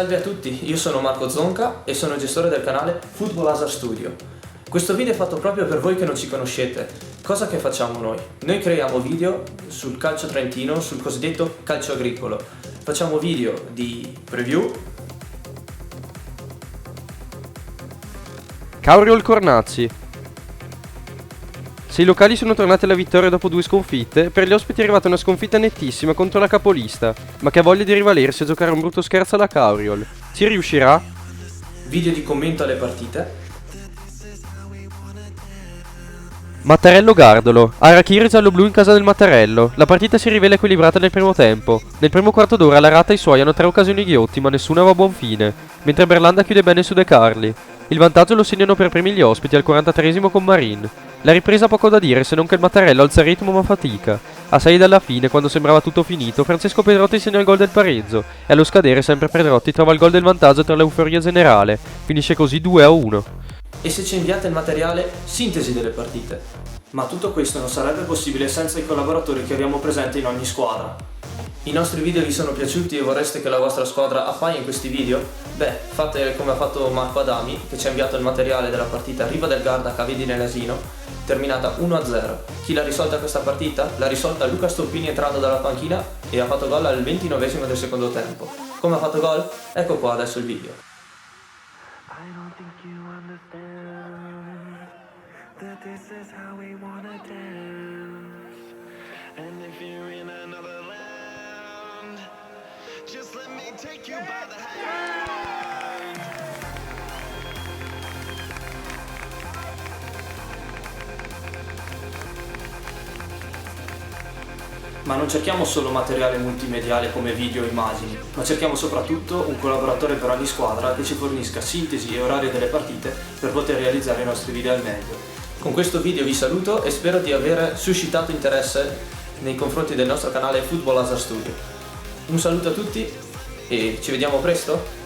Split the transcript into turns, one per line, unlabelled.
Salve a tutti, io sono Marco Zonca e sono gestore del canale Football Hazard Studio. Questo video è fatto proprio per voi che non ci conoscete. Cosa che facciamo noi? Noi creiamo video sul calcio trentino, sul cosiddetto calcio agricolo. Facciamo video di preview.
Cauriol Cornazzi. Se i locali sono tornati alla vittoria dopo 2 sconfitte, per gli ospiti è arrivata una sconfitta nettissima contro la capolista, ma che ha voglia di rivalersi e giocare un brutto scherzo alla Cauriol. Ci riuscirà?
Video di commento alle partite.
Mattarello Gardolo. Arachiri giallo-blu in casa del Mattarello. La partita si rivela equilibrata nel primo tempo. Nel primo quarto d'ora la Rata e i suoi hanno 3 occasioni ghiotti, ma nessuna va a buon fine, mentre Berlanda chiude bene su De Carli. Il vantaggio lo segnano per primi gli ospiti al 43esimo con Marin. La ripresa poco da dire, se non che il Mattarello alza il ritmo ma fatica. A 6 dalla fine, quando sembrava tutto finito, Francesco Pedrotti segna il gol del pareggio e allo scadere sempre Pedrotti trova il gol del vantaggio tra l'euforia generale. Finisce così 2-1.
E se ci inviate il materiale sintesi delle partite. Ma tutto questo non sarebbe possibile senza i collaboratori che abbiamo presenti in ogni squadra. I nostri video vi sono piaciuti e vorreste che la vostra squadra appaia in questi video? Beh, fate come ha fatto Marco Adami, che ci ha inviato il materiale della partita Riva del Garda Cavedi nell'Asino, terminata 1-0. Chi l'ha risolta questa partita? L'ha risolta Luca Stoppini entrando dalla panchina e ha fatto gol al 29esimo del secondo tempo. Come ha fatto gol? Ecco qua adesso il video.
I don't think you understand that this is how we wanna dance. And if you're in another land, just let me take you by the hand.
Ma non cerchiamo solo materiale multimediale come video e immagini, ma cerchiamo soprattutto un collaboratore per ogni squadra che ci fornisca sintesi e orario delle partite per poter realizzare i nostri video al meglio. Con questo video vi saluto e spero di aver suscitato interesse nei confronti del nostro canale Football Hazard Studio. Un saluto a tutti e ci vediamo presto!